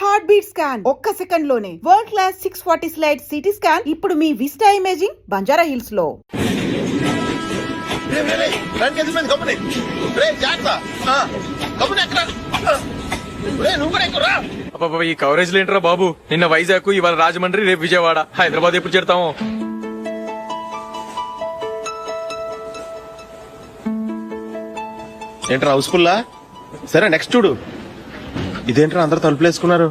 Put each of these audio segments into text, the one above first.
Heart beat scan ఒక్క second లోనే world class 640 slide CT scan ఇప్పుడు మీ విస్టా ఇమేజింగ్ బంజారా హిల్స్ లో. ఈ కవరేజ్ లేంటరా బాబు. నిన్న వైజాగ్, ఇవాళ రాజమండ్రి, రేపు విజయవాడ, హైదరాబాద్ ఎప్పుడు చేరుతాము? ఏంట్రా హౌస్ఫుల్లా? సరే నెక్స్ట్ చూడు. ఇదేంట్రా అందరూ తలుపులు వేసుకున్నారు?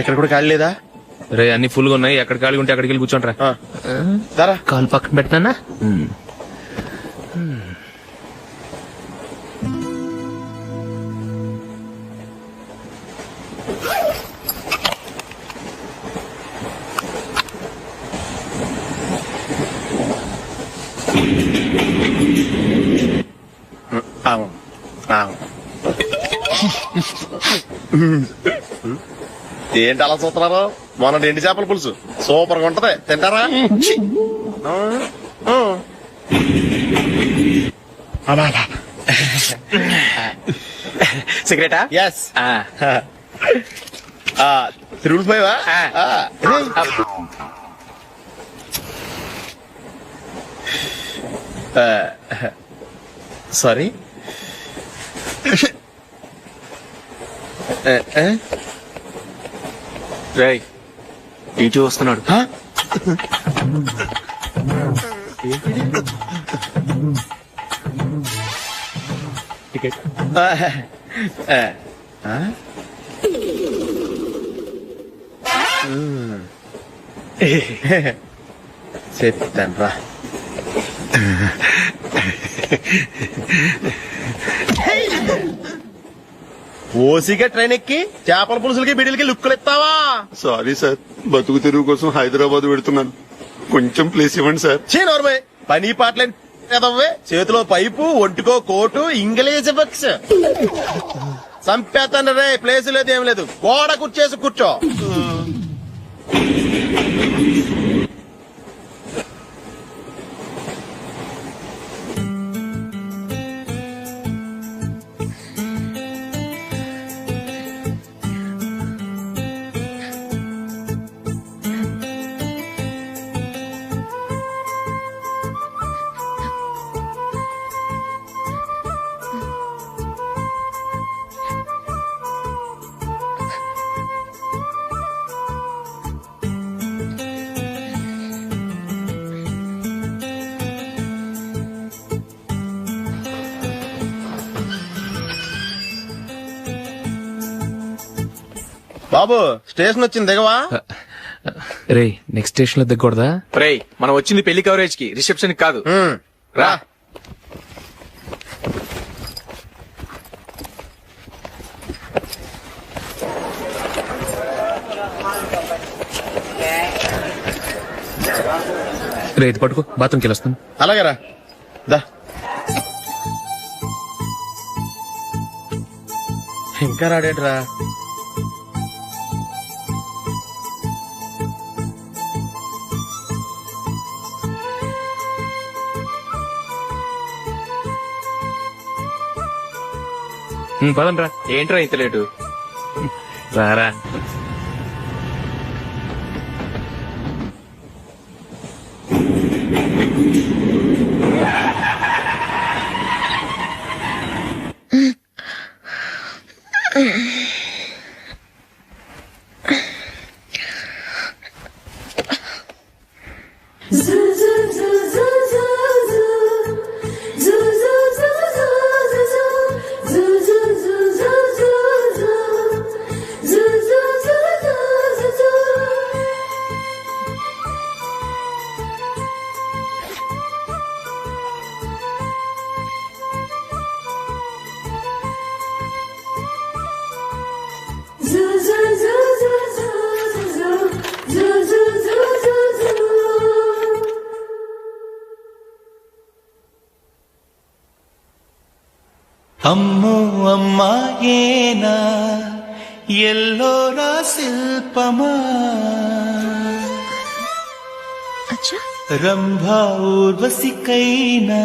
ఇక్కడ కూడా ఖాళీ లేదా? రే అన్ని ఫుల్ గా ఉన్నాయి. ఎక్కడ ఖాళీ ఉంటే అక్కడికి వెళ్ళి కూర్చోంటారా. కాలు పక్కన పెట్టినా. ఏంటి అలా చూస్తున్నారు? మొన్న ఎండి చేపల పులుసు సూపర్ గా ఉంటది, తింటారా? సిగరెటా? ఎస్. తిరుగులు పోయావా? సారీ. రేయ్ ఇటు వస్తున్నాడు. టికెట్ చెప్తాను రా. ఓసిగా ట్రైన్ ఎక్కి చేపల పులుసులకి బిడిలకి లుక్కులు ఇస్తావా? సారీ సార్, బతుకు తెరువు కోసం హైదరాబాద్ పెడుతున్నాను, కొంచెం ప్లేస్ ఇవ్వండి సార్. నోర్మే పని పాటలేని కదవ్వే. చేతిలో పైపు, ఒంటికో కోటు, ఇంగ్లీష్ బుక్స్. సంపేతాను రే. ప్లేస్ లేదు, ఏం లేదు. గోడ కూర్చేసి కూర్చో. బాబు స్టేషన్ వచ్చింది, దిగవా? రే నెక్స్ట్ స్టేషన్ లో దిగకూడదా? రే మనం వచ్చింది పెళ్లి కవరేజ్ కి, రిసెప్షన్ కాదు. రా. రే ఇది పట్టుకో, బాత్రూమ్కి వెళ్ళొస్తాను. అలాగే రా. దా. ఇంకా రాడేట్రా? పదండి రా. ఏంట్రా ఇంత లేటు? రారా. అమ్మో అమ్మాయేనా ఎల్లోరా శిల్పమా. అచ్చా రంభా ఊర్వశికైనా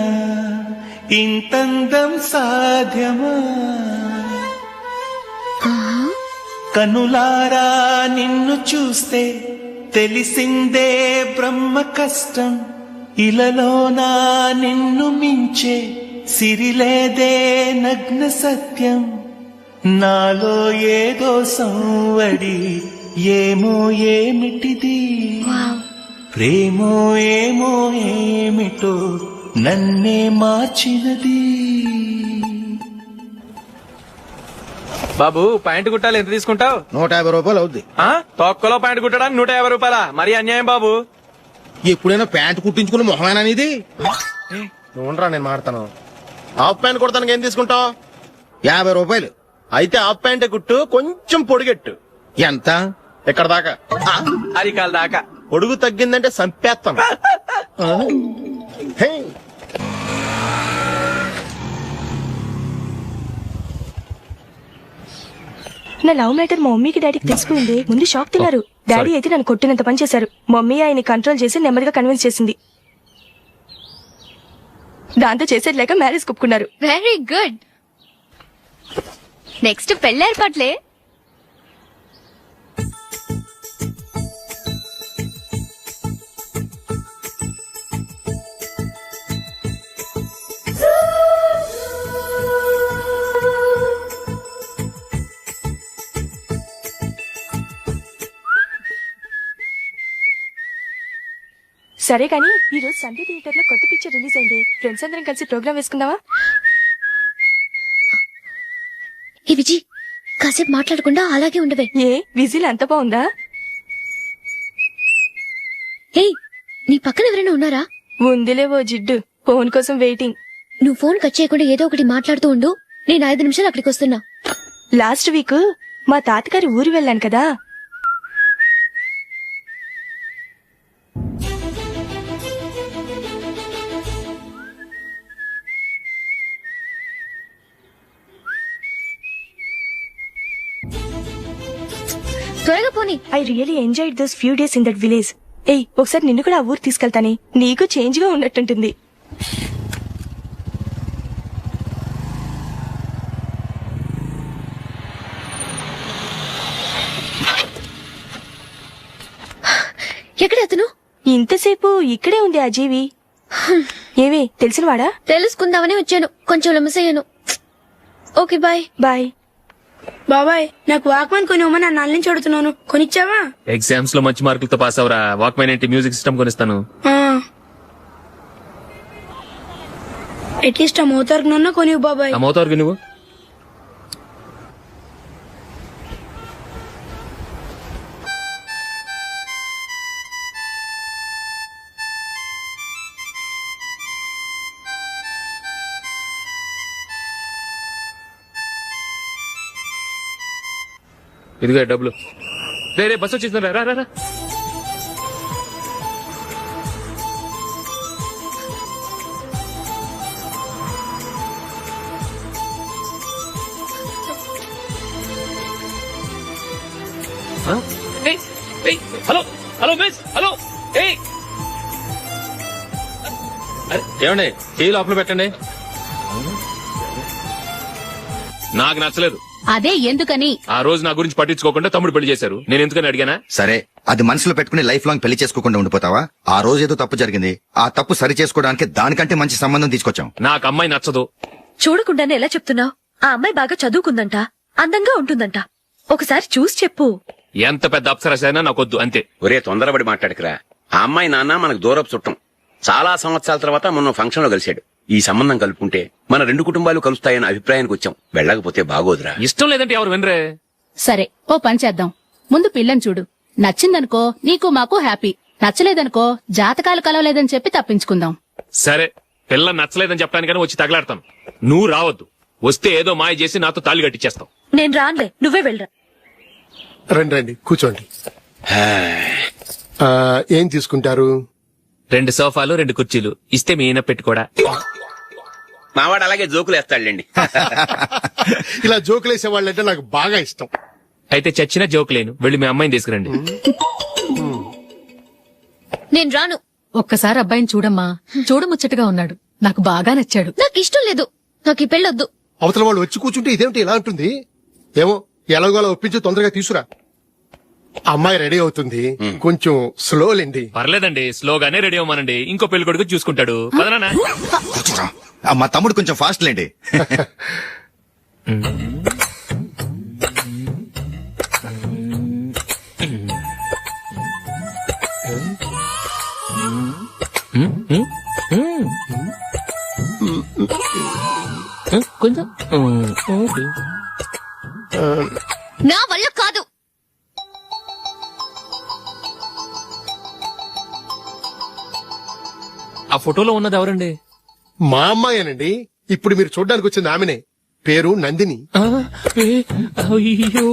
ఇంతందం సాధ్యమా కనులారా నిన్ను చూస్తే తెలిసిందే బ్రహ్మ కష్టం ఇలలోనా నిన్ను మించే సిరిలేదే నగ్న సత్యం నాలో ఏదో సంవడి ఏమో ఏమిటిది ప్రేమో ఏమో ఏమిటో నన్నే మార్చినది. బాబు ప్యాంటు కుట్టాలి ఎంత తీసుకుంటావు? 150 రూపాయలు అవుద్ది. తొక్కలో ప్యాంటు కుట్టడానికి 150 రూపాయల? మరి అన్యాయం బాబు. ఎప్పుడైనా ప్యాంట్ కుట్టించుకుని మొహమేనా ఇది? నువ్వురా నేను మాడతాను. హాఫ్ ప్యాంట్ కుడతానికి ఏం తీసుకుంటావు? 50 రూపాయలు. అయితే హాఫ్ ప్యాంటే కుట్టు, కొంచెం పొడిగెట్టు. ఎంత? ఎక్కడ దాకా? అరికాల దాకా. పొడుగు తగ్గిందంటే సంపేస్తాను. హే. నా లవ్ మ్యాటర్ మా మమ్మీకి డాడీకి తెలిసిపోయింది. ముందు షాక్ తిన్నారు. డాడీ అయితే నన్ను కొట్టినంత పని చేశారు. మమ్మీ ఆయన్ని కంట్రోల్ చేసి నెమ్మదిగా కన్విన్స్ చేసింది. దాంతో చేసేది లేక మ్యారేజ్ ఒప్పుకున్నారు. Very good. నెక్స్ట్ పెళ్లి ఏర్పాట్లే. సరే కానీ ఈ రోజు సండే థియేటర్ లో కొత్త పిక్చర్ రిలీజ్ అయింది. ఫ్రెండ్స్ అందరం కలిసి ప్రోగ్రామ్ వేసుకుందామా? ఏ విజి, కాసేపు మాట్లాడకుండా అలాగే ఉండవే. ఏ విజిల్ అంత బాగుందా? హే, నీ పక్కన ఎవరైనా ఉన్నారా? ఉందిలే ఓ జిడ్డు, ఫోన్ కోసం వెయిటింగ్. నువ్వు ఫోన్ కట్ చేయకుండా ఏదో ఒకటి మాట్లాడుతూ ఉండు. నేను 5 నిమిషాలు అక్కడికి వస్తున్నా. లాస్ట్ వీక్ మా తాతగారి ఊరు వెళ్ళాను కదా. త్వరగా పోనీ. I really enjoyed those few days in that village. ఏయ్, ఒకసారి నిన్ను కూడా ఆ ఊరు తీసుకెళ్తానే, నీకు చేంజ్ గా ఉన్నట్టుంటుంది. ఎక్కడ అతను? ఇంతసేపు ఇక్కడే ఉంది ఆ జీవి. ఏవే తెలిసినవాడా? తెలుసుకుందామని వచ్చాను, కొంచెం లెమసయ్యాను. Okay bye. బాయ్. బాబాయ్, నాకు వాక్మన్ కొనివ్వమని నా నాన్న నుంచి అడుగుతున్నాను. కొనిచ్చావా? ఎగ్జామ్స్ లో మంచి మార్కులతో పాస్ అవరా. వాక్మెన్ ఏంటి, మ్యూజిక్ సిస్టమ్ కొనిస్తాను. అట్లీస్ట్ ఆ మోతార్కు నన్న కొనివ్వు బాబాయ్. ఆ మోతారు నువ్వు. ఇదిగో డబ్బులు. రే బస్ వచ్చేసిందా? రా రా రా. Hello hello miss, hello. ఏమండి, చేయి లోపల పెట్టండి. నాకు నచ్చలేదు. అదే ఎందుకని? ఆ రోజు నా గురించి పట్టించుకోకుండా తమ్ముడు పెళ్లి చేశారు. నేను ఎందుకని అడిగానా? సరే, అది మనసులో పెట్టుకుని లైఫ్ లాంగ్ పెళ్లి చేసుకోకుండా ఉండిపోతావా? ఆ రోజు ఏదో తప్పు జరిగింది, ఆ తప్పు సరి చేసుకోవడానికి దానికంటే మంచి సంబంధం తీసుకొచ్చాం. నాకు అమ్మాయి నచ్చదు. చూడకుండానే ఎలా చెప్తున్నావు? ఆ అమ్మాయి బాగా చదువుకుందంట, అందంగా ఉంటుందంట. ఒకసారి చూసి చెప్పు. ఎంత పెద్ద అప్సరస అయినా నాకొద్దు, అంతే. ఒరే తొందరపడి మాట్లాడకురా. ఆ అమ్మాయి నాన్న మనకు దూరపు చుట్టం. చాలా సంవత్సరాల తర్వాత మొన్న ఫంక్షన్ లో కలిశాడు. ఈ సంబంధం కలుపుకుంటే మన 2 కుటుంబాలు కలుస్తాయన్న అభిప్రాయానికి వచ్చాం. వెళ్ళకపోతే బాగోదురా. ఇష్టం లేదంటే ఎవరు వినరే. సరే, ఓ పని చేద్దాం. ముందు పిల్లని చూడు. నచ్చిందనుకో నీకు మాకు హ్యాపీ. నచ్చలేదనుకో జాతకాలు కలవలేదని చెప్పి తప్పించుకుందాం. సరే, పిల్ల నచ్చలేదని చెప్పడానికని వచ్చి తగలాడతాను. నువ్వు రావద్దు. వస్తే ఏదో మాయ చేసి నాతో తాళి కట్టించేస్తావు. నేను రానులే, నువ్వే వెళ్ళరా. రండి రండి కూర్చోండి. ఏం తీసుకుంటారు? 2 సోఫాలు 2 కుర్చీలు ఇస్తే మీ ఈయన పెట్టుకోడా. మావాడు అలాగే జోకులు వేస్తాడులేండి. ఇలా జోకులేసే వాళ్ళంటే నాకు బాగా ఇష్టం. అయితే చచ్చిన జోక్ లేను. వెళ్ళి మీ అమ్మాయిని తీసుకురండి. నేను రాను. ఒక్కసారి అబ్బాయిని చూడమ్మా. చూడముచ్చటగా ఉన్నాడు. నాకు బాగా నచ్చాడు. నాకు ఇష్టం లేదు. నాకు ఈ పెళ్ళొద్దు. అవతల వాళ్ళు వచ్చి కూర్చుంటే ఇదేమిటి ఇలా ఉంటుంది? ఏమో ఎలాగోలా ఒప్పించి తొందరగా తీసురా. అమ్మాయి రెడీ అవుతుంది, కొంచెం స్లో లేండి. పర్లేదండి, స్లోగానే రెడీ అవ్వమనండి. ఇంకో పెళ్లి కొడుకు చూసుకుంటాడు. పదనా? కూర్చోరా. మా తమ్ముడు కొంచెం ఫాస్ట్ లేండి. కొంచెం నా వల్ల కాదు. ఆ ఫోటోలో ఉన్నది ఎవరండి? మా అమ్మాయేనండి. ఇప్పుడు మీరు చూడడానికి వచ్చింది ఆమెనే. పేరు నందిని. అయ్యో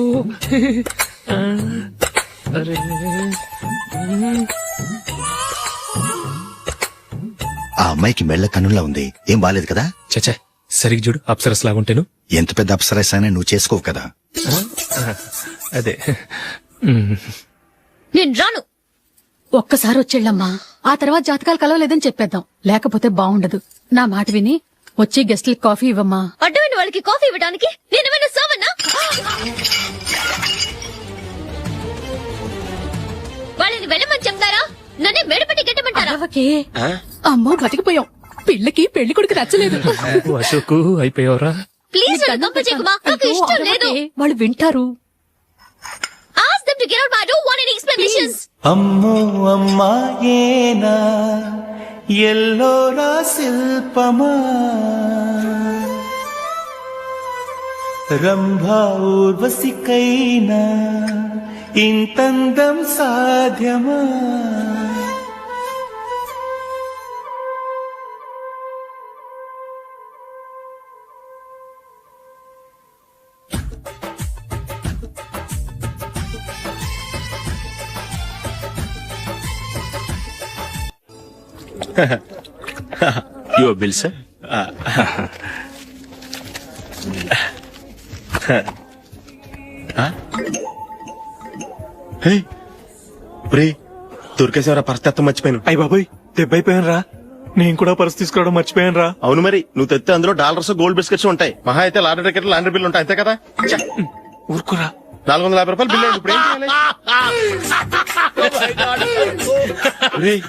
అరే ఆ అమ్మాయికి మెళ్ళ కన్నులా ఉంది. ఏం బాలేదు కదా? చచ్చా, సరిగ్గా చూడు, అప్సరస్ లాగుంటేను. ఎంత పెద్ద అప్సరస్ అయినా నువ్వు చేసుకోవు కదా. అదే. నేను రాను. ఒక్కసారి వచ్చేళ్ళమ్మా. ఆ తర్వాత జాతకాలు కలవలేదని చెప్పేద్దాం. లేకపోతే బాగుండదు. నా మాట విని వచ్చి గెస్ట్లకి కాఫీ ఇవ్వమ్మా. అడ్డమైన వాళ్ళకి కాఫీ ఇవ్వడానికి నేనేమైనా సావన్నా? వాళ్ళని వెళ్ళమని చెప్తారా? నన్నే మెడపట్టి గెట్టమంటారా? అరవకే. అమ్మో బతికిపోయాం. పిల్లకి పెళ్లి కొడుకు నచ్చలేదు. అశోకు అయిపోయావరా? ప్లీజ్ నన్ను కంపచేయకుమా. నాకు అయ్యో, ఇష్టం లేదు. అరవకే. వాళ్ళు వింటారు. Ask them to get out. I don't want any explanations. అమ్మో అమ్మాయేనా ఎల్లోరా శిల్పమా రంభా ఊర్వశికైనా ఇంతందం సాధ్యమా? Your bill sir. దొరికేసేవరా పరిస్థితి మర్చిపోయాను. అయ్య బాబాయ్, దెబ్బైపోయాను రా. నేను కూడా పర్స్ తీసుకురావడం మర్చిపోయాను రా. అవును మరి, నువ్వు తెస్తే అందులో డాలర్స్ గోల్డ్ బిస్కెట్స్ ఉంటాయి. మహా అయితే లాటరీ టికెట్ లాండ్రీ బిల్లు ఉంటాయి, అంతే కదా? ఊరుకురా. 450 రూపాయలు బిల్లు. ఇప్పుడు ఏం చేయాలి? రేయ్,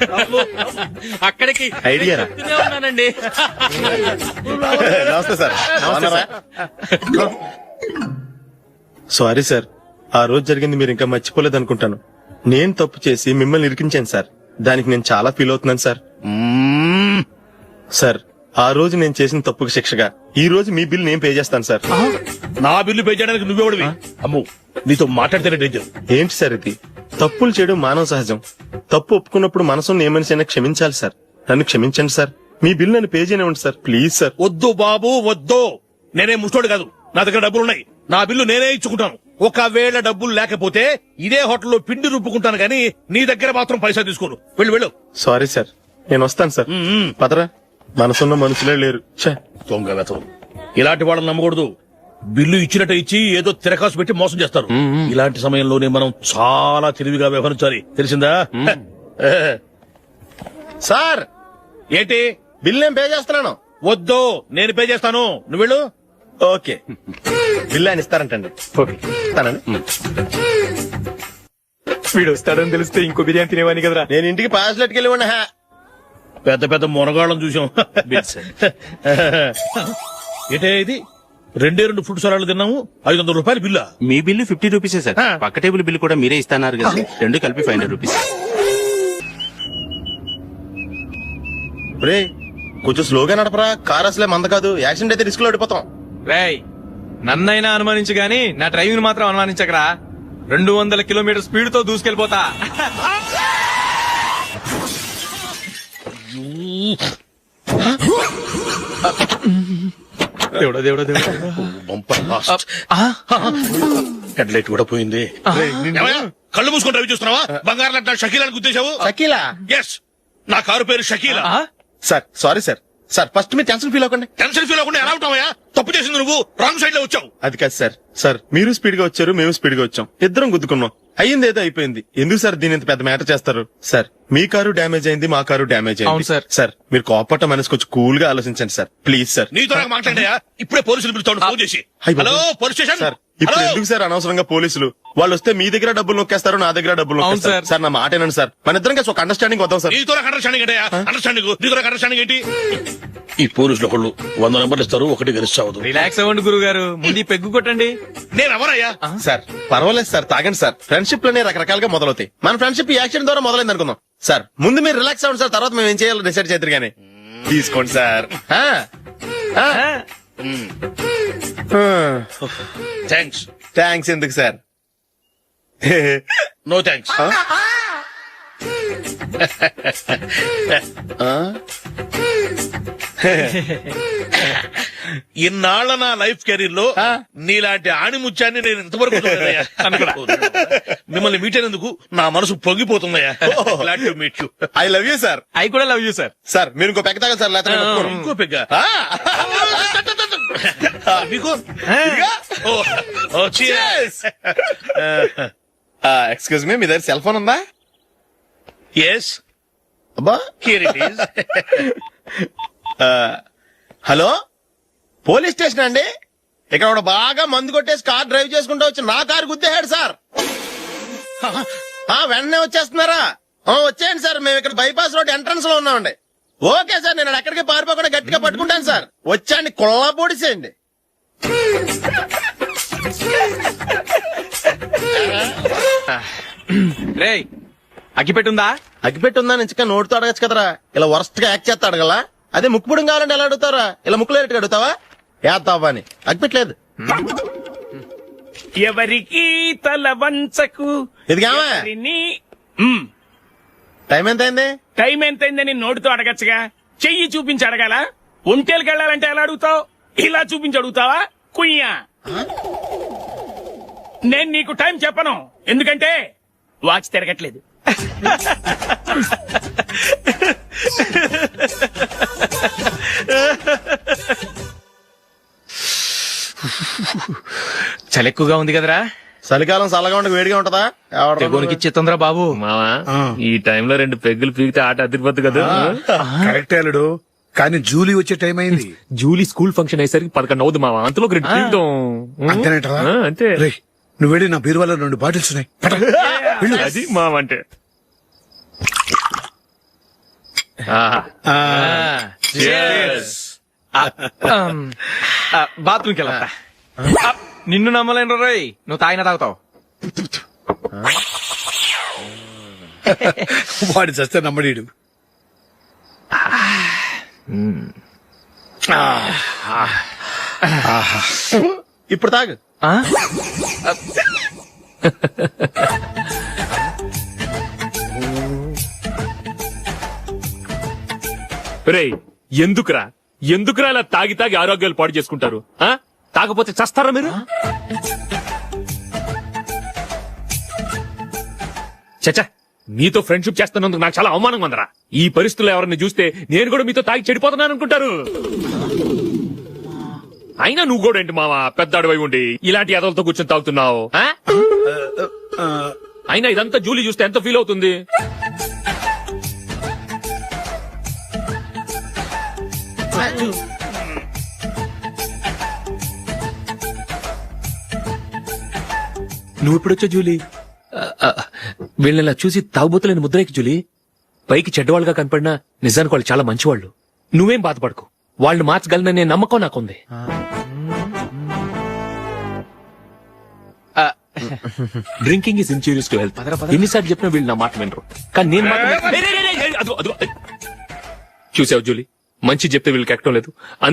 అక్కడికి ఐడియా రా. ఉన్నానండి. నమస్తే సార్. సారీ సార్, ఆ రోజు జరిగింది మీరు ఇంకా మర్చిపోలేదు అనుకుంటాను. నేను తప్పు చేసి మిమ్మల్ని ఇరికించాను సార్. దానికి నేను చాలా ఫీల్ అవుతున్నాను సార్. సార్, ఆ రోజు నేను చేసిన తప్పుకి శిక్షగా ఈ రోజు మీ బిల్ నేను పే చేస్తాను సార్. నా బిల్లు పే చేయడానికి నువ్వెవడివి? అమ్మో, నీతో మాట్లాడితేనే డేంజర్. ఏంటి సార్ ఇది? తప్పులు చేయడం మానవ సహజం. తప్పు ఒప్పుకున్నప్పుడు మనసును ఏ మనిషి అయినా క్షమించాలి సార్. నన్ను క్షమించండి సార్. మీ బిల్ నన్ను పే చేయనివ్వండి సార్, ప్లీజ్ సార్. వద్దు బాబు, వద్దు. నేనే ముష్టోడు కాదు, నా దగ్గర డబ్బులున్నాయి. నా బిల్లు నేనే ఇచ్చుకుంటాను. ఒకవేళ డబ్బులు లేకపోతే ఇదే హోటల్లో పిండి రుబ్బుకుంటాను గానీ నీ దగ్గర మాత్రం పైసా తీసుకోను. వెళ్ళు వెళ్ళు. సారీ సార్, నేను వస్తాను సార్. పదరా, మనసున్న మనుషులే లేరు. దొంగ వెతవు. ఇలాంటి వాళ్ళని నమ్మకూడదు. బిల్లు ఇచ్చినట్టు ఇచ్చి ఏదో తిరకాసు పెట్టి మోసం చేస్తారు. ఇలాంటి సమయంలోనే మనం చాలా తెలివిగా వ్యవహరించాలి, తెలిసిందా? సార్, ఏంటి? బిల్ నేను పే చేస్తున్నాను. వద్దు, నేను పే చేస్తాను, నువ్వు వెళ్ళు. ఓకే, బిల్ ఆయన ఇస్తారంటండి. ఇస్తానండి. వీడు వస్తాడని తెలిస్తే ఇంకో బిర్యానీ తినేవాని కదరా. నేను ఇంటికి పాస్లెట్కి వెళ్ళి ఉన్నా. పెద్ద పెద్ద మునగాళ్ళం చూసాం. ఏంటే ఇది? 2 ఫుడ్ సలాడ్లు తిన్నాము, 500 రూపాయలు బిల్లా? మీ బిల్లు 50 రూపీసే సార్. పక్క టేబుల్ బిల్లు కూడా మీరే ఇస్తాన్నారు కదా, రెండు కలిపి 500 రూపీస్. రే, కొంచెం స్లోగా నడపరా. కార్ అసలే మంద కాదు. యాక్సిడెంట్ అయితే రిస్క్ లో ఓడిపోతాం. రేయ్, నన్నైనా అనుమానించు గాని నా డ్రైవింగ్ మాత్రం అనుమానించకరా. 200 కిలోమీటర్ స్పీడ్ తో దూసుకెళ్ళిపోతా. దేవుడా దేవుడా దేవుడా. హెడ్ లైట్ కూడా పోయింది. ఏమయ్య, కళ్ళు మూసుకొని రవి చూస్తున్నావా? బంగారం లాంటి షకీలాని గుర్తించావు? షకీలా? ఎస్, నా కారు పేరు Shakeela. Sir, sorry sir. Sir first మీరు టెన్షన్ ఫీల్ అవ్వకండి. టెన్షన్ ఫీల్ అవ్వకుండా ఎలా ఉంటావయ్యా? తప్పు చేసింది నువ్వు, రాంగ్ సైడ్ లో వచ్చావు. అది కాదు సార్. సార్ మీరు స్పీడ్ గా వచ్చారు, మేము స్పీడ్ గా వచ్చాం, ఇద్దరం గుద్దుకున్నాం. అయ్యింది ఏదో అయిపోయింది. ఎందుకు సార్ దీని ఇంత పెద్ద మ్యాటర్ చేస్తారు? సార్ మీ కారు డ్యామేజ్ అయింది, మా కారు డ్యామేజ్ అవును అయింది. సార్. సార్ మీరు కోపట్ట మనసు కొంచెం కూల్ గా ఆలోచించండి సార్, ప్లీజ్ సార్. నీతో నాకు మాట్లాడాయా? ఇప్పుడే పోలీసులు పిలుస్తాడు, ఫోన్ చేసి. అయ్ బాబోయ్. Hello police station. సార్ ఇప్పుడు ఎందుకు సార్ అనవసరంగా పోలీసులు? వాళ్ళు వస్తే మీ దగ్గర డబ్బులు నొక్కేస్తారు, నా దగ్గర డబ్బులు అవును నొక్కేస్తారు. సార్. సార్ నా మాట ఏనండి సార్, మన ఇద్దరం కలిసి ఒక అండర్స్టాండింగ్ వద్దాం సార్. నీతో నాకు అండర్స్టాండింగ్ ఏంటయ్యా? అండర్స్టాండింగ్ నీతో నాకు అండర్స్టాండింగ్ ఏంటి? ఈ పోలీసులు ఒకళ్ళు 100 నెంబర్లు ఇస్తారు, ఒకటి గెలిచావదు. రిలాక్స్ అవ్వండి గురువు గారు, ముందు ఈ పెగ్గు కొట్టండి. నేను ఎవరయ్యా? సార్ పర్వాలేదు సార్, తాగండి సార్. ఫ్రెండ్షిప్ లోనే రకరకాలుగా మొదలవుతాయి. మన ఫ్రెండ్షిప్ ఈ యాక్సిడెంట్ ద్వారా మొదలైంది అనుకుందాం. సార్ ముందు మీరు రిలాక్స్ అవ్వండి సార్, తర్వాత మేము ఏం చేయాలో డిసైడ్ చేద్దరు గానీ. తీసుకోండి సార్. థ్యాంక్స్. థ్యాంక్స్ ఎందుకు సార్? No thanks. ఇన్నాళ్ల నా లైఫ్ కెరీర్ లో నీలాంటి ఆణిముత్యాన్ని నేను ఇంతవరకు చూడలేదయ్యా. మిమ్మల్ని మీట్ అయినందుకు నా మనసు పొంగిపోతుందయ్యా. Glad to meet you. I love you sir. I కూడా లవ్ యూ సార్. సార్ మీరు ఇంకో పెక్క తాగండి సార్, లేకపోతే నేను ఒప్పుకోను. ఇంకో పెగ్గ మీకు? ఎక్స్క్యూజ్ మీ, మీ దగ్గర సెల్ ఫోన్ ఉందా? ఎస్, అబ్బా here it is. Hello police station అండి. ఇక్కడ ఒకడు బాగా మందు కొట్టేసి కార్ డ్రైవ్ చేసుకుంటూ వచ్చి నా కారు గుద్దేశాడు సార్. వెంటనే వచ్చేస్తున్నారా? వచ్చేయండి సార్, మేము ఇక్కడ బైపాస్ రోడ్ ఎంట్రన్స్ లో ఉన్నామండి. ఓకే సార్, నేను ఎక్కడికి పారిపోకుండా గట్టిగా పట్టుకుంటాను సార్. వచ్చాండి, కుళ్ళా పొడిసేయండి. రే అగ్గిపెట్టుందా? అగ్గిపెట్టి ఉందా నుంచి నోటితో అడగచ్చు కదరా, ఇలా వరస్ట్ గా యాక్ట్ చేస్తా అడగలా? అదే ముక్కుపుడం కావాలంటే ఎలా అడుగుతారా? ఇలా ముక్కులేట్టుగా అడుగుతావా? ఏత్తావా అని. అగ్గిపెట్టలేదు. ఎవరికి తల వంచకు. ఇది కావా? టైం ఎంత అయింది? టైం ఎంతైందని నోటితో అడగచ్చుగా, చెయ్యి చూపించి అడగాల? ఒంటేలకు వెళ్ళాలంటే ఎలా అడుగుతావు? ఇలా చూపించి అడుగుతావా? కుయ్యా. నేను నీకు టైం చెప్పను, ఎందుకంటే వాచ్ తిరగట్లేదు. చలి ఎక్కువగా ఉంది కదరా? చలికాలం చల్లగా ఉండక వేడిగా ఉంటదా? తెగోనికి ఇచ్చేతుందిరా బాబు. మావా ఈ టైంలో 2 పెగ్గులు పీకితే ఆట అదిరిపోద్దు కదా. కరెక్ట్ అల్లుడు, కానీ జూలీ వచ్చే టైం అయింది. జూలీ స్కూల్ ఫంక్షన్ అయ్యేసరికి 11 అవుతుంది మావా, అంతలో 2 పీకుతాం. అంతేనేటవా? అంతే. రేయ్, నువ్వు వెళ్ళి నా బీరువాలో 2 బాటిల్స్ ఉన్నాయి. పద. వెళ్ళు. అది మావా అంటే. బాత్రూమ్కి వెళ్ళా. నిన్ను నమ్మలేను రోయ్, నువ్వు తాగినా తాగుతావు. వాడి చస్తే నమ్మడీడు. ఇప్పుడు తాగు. రేయ్ ఎందుకురా ఇలా తాగి తాగి ఆరోగ్యాలు పాడు చేసుకుంటారు? తాగపోతే చస్తారా మీరు? చచ్చా, మీతో ఫ్రెండ్షిప్ చేస్తున్నందుకు నాకు చాలా అవమానంగా ఉందరా. ఈ పరిస్థితుల్లో ఎవరిని చూస్తే నేను కూడా మీతో తాగి చెడిపోతున్నాను అనుకుంటారు. అయినా నువ్వు కూడా ఏంటి మావా, పెద్ద అడవై ఉండి ఇలాంటి ఎదలతో కూర్చొని తాగుతున్నావు? అయినా ఇదంతా జూలీ చూస్తే ఎంత ఫీల్ అవుతుంది? నువ్వు ఎప్పుడొచ్చా జూలీ? వీళ్ళని చూసి తాగుబోతులేని ముద్రేకి జూలీ. పైకి చెడ్డవాళ్ళుగా కనపడినా నిజానికి వాళ్ళు చాలా మంచివాళ్ళు. నువ్వేం బాధపడకు, వాళ్ళని మార్చగలననే నమ్మకం నాకుంది. Drinking is injurious to health. ఎన్నిసార్లు చెప్పినా వీళ్ళు నా మాట వినరు, కానీ నేను మాత్రం. చూసావు జూలీ, మంచి చెప్తే వీళ్ళకి ఎక్కడం లేదు.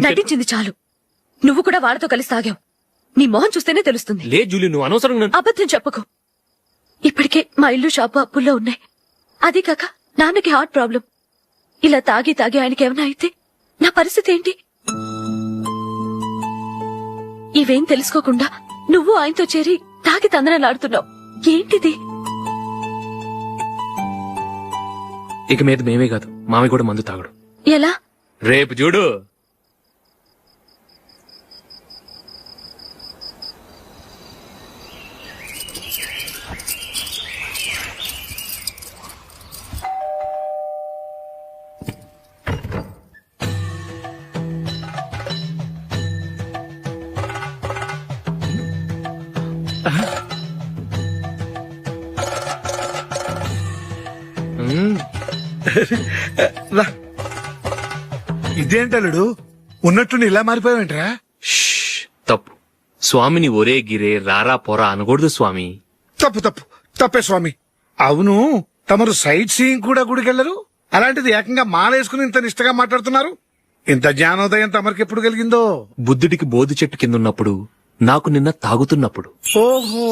నటించింది చాలు. నువ్వు కూడా వాళ్ళతో కలిసి తాగావు. నీ మొహం చూస్తేనే తెలుస్తుంది. లే జూలీ, నువ్వు అనవసరంగా అబద్ధం చెప్పకు. ఇప్పటికే మా ఇల్లు షాపు అప్పుల్లో ఉన్నాయి. అదీ కాక నాన్నకి హార్ట్ ప్రాబ్లం. ఇలా తాగి తాగి ఆయనకి ఏమైనా అయితే నా పరిస్థితి ఏంటి? ఇవేం తెలుసుకోకుండా నువ్వు ఆయనతో చేరి తాగి తందనలాడుతున్నావు. ఏంటిది? ఇక మీద మేమే కాదు, మామి కూడా మందు తాగడు. ఎలా? రేపు చూడు. ఇదేంటలుడు ఉన్నట్టుండి ఇలా మారిపోయావేంట్రా? తప్పు స్వామిని ఒరే గిరే రారా పోరా అనకూడదు స్వామి. తప్పే స్వామి. అవును, తమరు సైట్ సీయింగ్ కూడా గుడికెళ్లరు, అలాంటిది ఏకంగా మాలేసుకుని ఇంత నిష్టగా మాట్లాడుతున్నారు. ఇంత జ్ఞానోదయం తమరికి ఎప్పుడు కలిగిందో? బుద్ధుడికి బోధి చెట్టు కింద ఉన్నప్పుడు, నాకు నిన్న తాగుతున్నప్పుడు. ఓహో.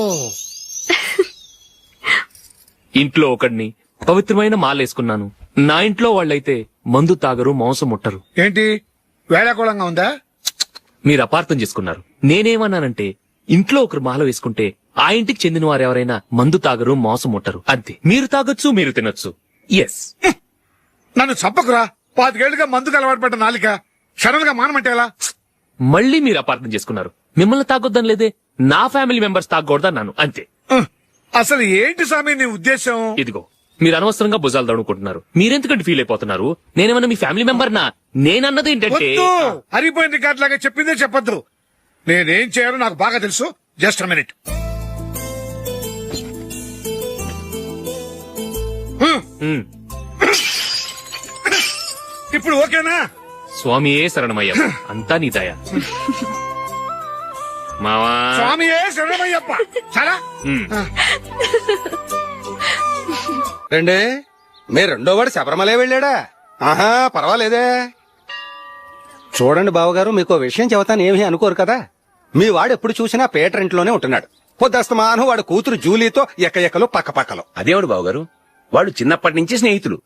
ఇంట్లో ఒకడిని పవిత్రమైన మాలేసుకున్నాను. నా ఇంట్లో వాళ్ళైతే మందు తాగరు, మాంసం ముట్టరు. ఏంటి వేళాకోళంగా ఉందా? మీరు అపార్థం చేసుకున్నారు. నేనేమన్నానంటే ఇంట్లో ఒకరు మాల వేసుకుంటే ఆ ఇంటికి చెందిన వారు ఎవరైనా మందు తాగరు, మాంసం ముట్టరు, అంతే. మీరు తాగొచ్చు, మీరు తినొచ్చు. ఎస్. నన్ను చంపకురా. 5 ఏళ్లుగా మందుకు అలవాటు పడ్డ నాలిక సడన్ గా మానమంటే ఎలా? మళ్ళీ మీరు అపార్థం చేసుకున్నారు. మిమ్మల్ని తాగొద్దని లేదే, నా ఫ్యామిలీ మెంబర్స్ తాగకూడదన్నాను, అంతే. అసలు ఏంటి స్వామి నీ ఉద్దేశం? ఇదిగో మీరు అనవసరంగా భుజాలు దడుకుంటున్నారు. మీరెందుకంటే ఫీల్ అయిపోతున్నారు? నేనేమన్నా మీ ఫ్యామిలీ మెంబర్ నా? నేనన్నది ఏంటంటే హరిపోయిన రికార్డ్ లాగా చెప్పిందే చెప్పొద్దు. నేనేం చేయాలో నాకు బాగా తెలుసు. Just a minute. ఇప్పుడు ఓకేనా? స్వామియే శరణమయ్యప్ప, అంతా నీ దయ. మావా స్వామియే శరణమయ్యప్ప. చాలా రండి. మీరు రెండో వాడు శబరిమలే వెళ్ళాడా? ఆహా, పర్వాలేదే. చూడండి బావగారు, మీకు విషయం చెబుతాను, ఏమీ అనుకోరు కదా. మీ వాడు ఎప్పుడు చూసినా పీటర్ ఇంట్లోనే ఉంటున్నాడు. పొద్దస్తమానం వాడు కూతురు జూలీతో ఎక్కలు పక్కపక్కలు. అదేవాడు బావగారు, వాళ్ళు చిన్నప్పటి నుంచి స్నేహితులు.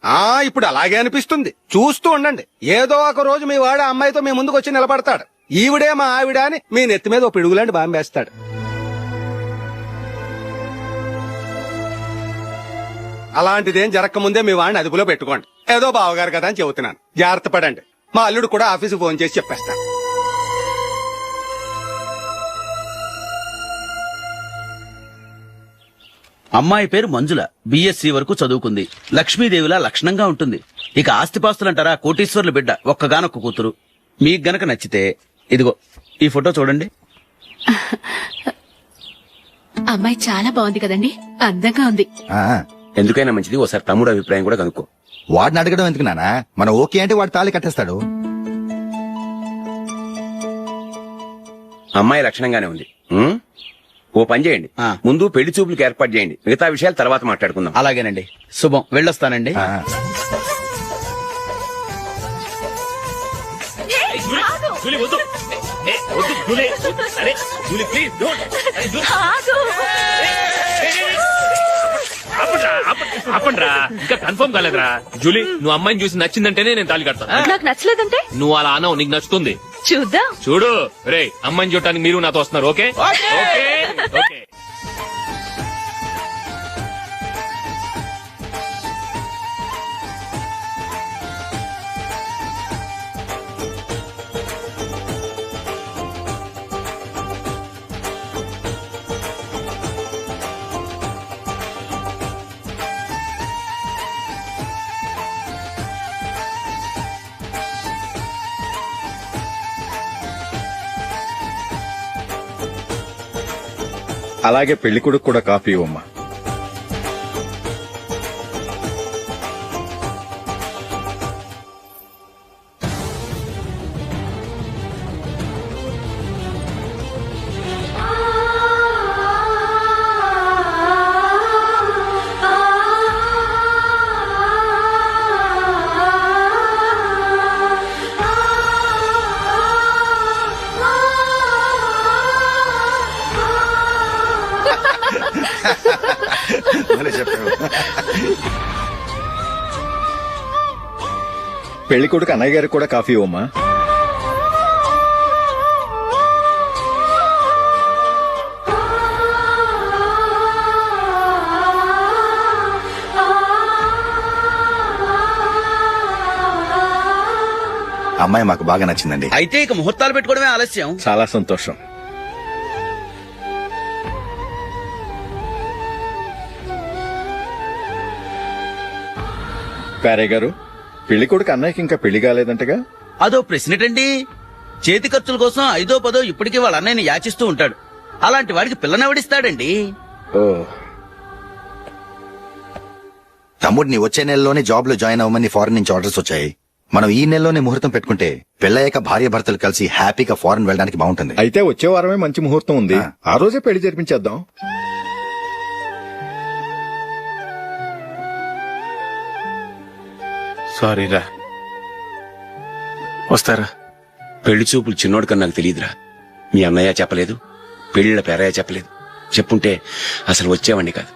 ఇప్పుడు అలాగే అనిపిస్తుంది. చూస్తూ ఉండండి, ఏదో ఒక రోజు మీ వాడు అమ్మాయితో మీ ముందుకు వచ్చి నిలబడతాడు. ఈవిడే మా ఆవిడ అని మీ నెత్తి మీద ఓ పిడుగులాంటి బాంబేస్తాడు. అలాంటిదేం జరగకముందే మీ వాడిని అదుపులో పెట్టుకోండి. ఏదో బావగారు కదా అని చెబుతున్నాను, జాగ్రత్త పడండి. మా అల్లుడు కూడా ఆఫీసు ఫోన్ చేసి చెప్పేస్తాను. అమ్మాయి పేరు మంజుల, బిఎస్సి వరకు చదువుకుంది. లక్ష్మీదేవిలా లక్షణంగా ఉంటుంది. ఇక ఆస్తిపాస్తులంటారా, కోటీశ్వర్లు బిడ్డ, ఒక్కగానొక్క కూతురు. మీకు గనక నచ్చితే ఇదిగో ఈ ఫోటో చూడండి. అమ్మాయి చాలా బాగుంది కదండి, అందంగా ఉంది. ఎందుకైనా మంచిది ఓసారి తమ్ముడు అభిప్రాయం కూడా కనుక్కో. వాడిని అడగడం ఎందుకు నానా? మనం ఓకే అంటే వాడు తాళి కట్టేస్తాడు. అమ్మాయి లక్షణంగానే ఉంది. ఓ పని చేయండి, ముందు పెళ్లి చూపులకు ఏర్పాటు చేయండి, మిగతా విషయాలు తర్వాత మాట్లాడుకుందాం. అలాగేనండి. శుభం, వెళ్ళొస్తానండి. ఆపండ్రా, ఇంకా కన్ఫర్మ్ కాలేదురా. జూలీ, నువ్వు అమ్మాయిని చూసి నచ్చిందంటేనే నేను తాళి కడతాను. నాకు నచ్చలేదంటే? నువ్వు అలా అనవు, నీకు నచ్చుతుంది. చూద్దాం. చూడు రే, అమ్మాయిని చూడటానికి మీరు నాతో వస్తున్నారు. Okay okay okay. అలాగే పెళ్లి కొడుకు కూడా కాఫీ ఇవ్వమ్మా. పెళ్లి కొడుకు అన్నయ్య గారికి కూడా కాఫీ ఇవ్వమ్మా. అమ్మాయి మాకు బాగా నచ్చిందండి. అయితే ఇక ముహూర్తాలు పెట్టుకోవడమే ఆలస్యం. చాలా సంతోషం. ప్యారే గారు, పెళ్లి కొడుకు అన్నయ్యకి ఇంకా పెళ్లి కాలేదంటగా? అదో ప్రశ్నటండి. చేతి ఖర్చుల కోసం 5ో 10 ఇప్పటికీ వాళ్ళ అన్నయ్యని యాచిస్తూ ఉంటాడు. అలాంటి వాడికి పిల్లనెవడిస్తాడండి? ఓ, తమ్ముడిని వచ్చే నెలలోనే జాబ్ లో జాయిన్ అవ్వమని ఫారెన్ నుంచి ఆర్డర్స్ వచ్చాయి. మనం ఈ నెలలోనే ముహూర్తం పెట్టుకుంటే పెళ్ళయ్యాక భార్య భర్తలు కలిసి హ్యాపీగా ఫారెన్ వెళ్ళడానికి బాగుంటుంది. అయితే వచ్చే వారమే మంచి ముహూర్తం ఉంది. ఆ రోజే పెళ్లి జరిపించేద్దాం. సారీరా. వస్తారా? పెళ్లి చూపులు చిన్నోడు కన్నా నాకు తెలియదురా. మీ అన్నయ్య చెప్పలేదు, పెళ్లిళ్ళ పేరయ్య చెప్పలేదు. చెప్పుంటే అసలు వచ్చేవాడిని కాదు.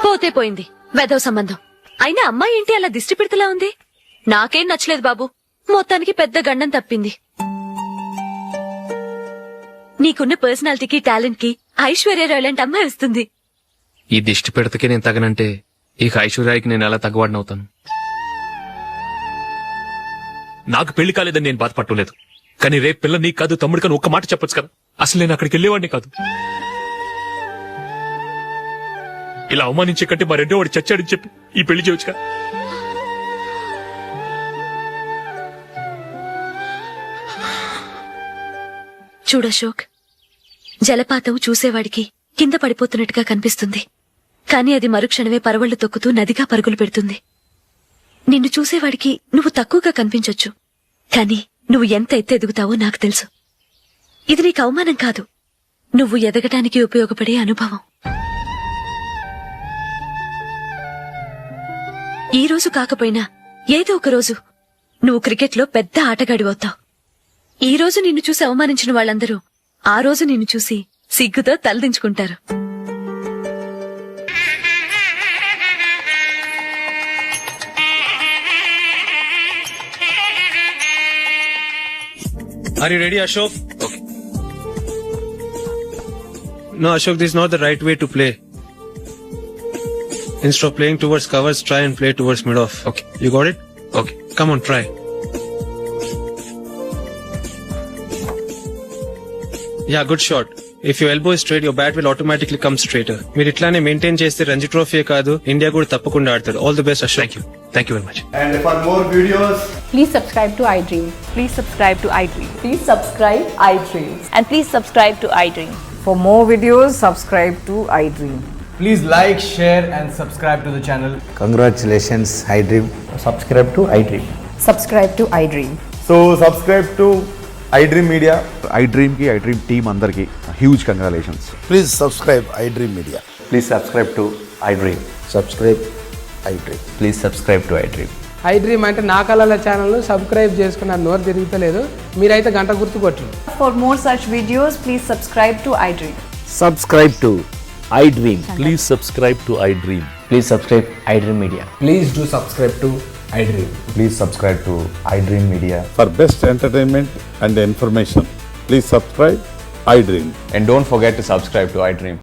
పోతే పోయింది వెదవ సంబంధం. అయినా అమ్మాయి ఏంటి అలా దిష్టి పెడతలా ఉంది? నాకేం నచ్చలేదు బాబు. మొత్తానికి పెద్ద గండం తప్పింది. నీకున్న పర్సనాలిటీకి టాలెంట్ కి ఐశ్వర్యరాయ్ లాంటి అమ్మాయి వస్తుంది. ఈ దిష్టి పెడతకే నేను తగనంటే ఇక ఐశ్వర్యానికి నేను ఎలా తగ్గవాడినవుతాను? నాకు పెళ్లి కాలేదని నేను బాధపడలేదు, కానీ రేపు పిల్ల నీకు కాదు తమ్ముడు కానీ ఒక్క మాట చెప్పొచ్చు కదా. అసలు నేను అక్కడికి వెళ్ళేవాడిని కాదు. ఇలా అవమానించే కంటే మా రెండో వాడు చచ్చాడని చెప్పి ఈ పెళ్లి చేయొచ్చుగా. చూడశోక్, జలపాతం చూసేవాడికి కింద పడిపోతున్నట్టుగా కనిపిస్తుంది, కానీ అది మరుక్షణమే పరవళ్లు తొక్కుతూ నదిగా పరుగులు పెడుతుంది. నిన్ను చూసేవాడికి నువ్వు తక్కువగా కనిపించొచ్చు, కానీ నువ్వు ఎంత ఎత్తు ఎదుగుతావో నాకు తెలుసు. ఇది నీకు అవమానం కాదు, నువ్వు ఎదగటానికి ఉపయోగపడే అనుభవం. ఈ రోజు కాకపోయినా ఏదో ఒక రోజు నువ్వు క్రికెట్లో పెద్ద ఆటగాడివవుతావు. ఈ రోజు నిన్ను చూసి అవమానించిన వాళ్ళందరూ ఆ రోజు నిన్ను చూసి సిగ్గుతో తలదించుకుంటారు. Are you ready, Ashok? Okay. No, Ashok, this is not the right way to play. Instead of playing towards covers, try and play towards mid-off. Okay. You got it? Okay. Come on, try. Yeah, good shot. If your elbow is straight, your bat will automatically come straighter. మీరు ఇట్లానే maintain చేస్తే Ranji trophy కాదు India కూడా తప్పకుండా ఆడతాడు. All the best Ashok. Thank you very much. And for more videos, please subscribe to iDream. Please subscribe to iDream. Please subscribe iDream. And please subscribe to iDream. For more videos, subscribe to iDream. please like, share and subscribe to the channel. Congratulations, iDream. Subscribe to iDream. Subscribe to iDream. So subscribe to iDream Media. iDream ki iDream team andarki huge congratulations. Please subscribe iDream Media. Please subscribe to iDream. Subscribe iDream. Please subscribe to iDream. iDream అంటే నా కళల channel subscribe చేసుకున్న నోరు తిరుగుతలేదు, మీరైతే గంట గుర్తు కొట్టండి. For more such videos, please subscribe to iDream. Subscribe to iDream. Please subscribe to iDream. Please subscribe iDream Media. Please do subscribe to iDream. Please subscribe to iDream Media. For best entertainment and information, please subscribe iDream. And don't forget to subscribe to iDream.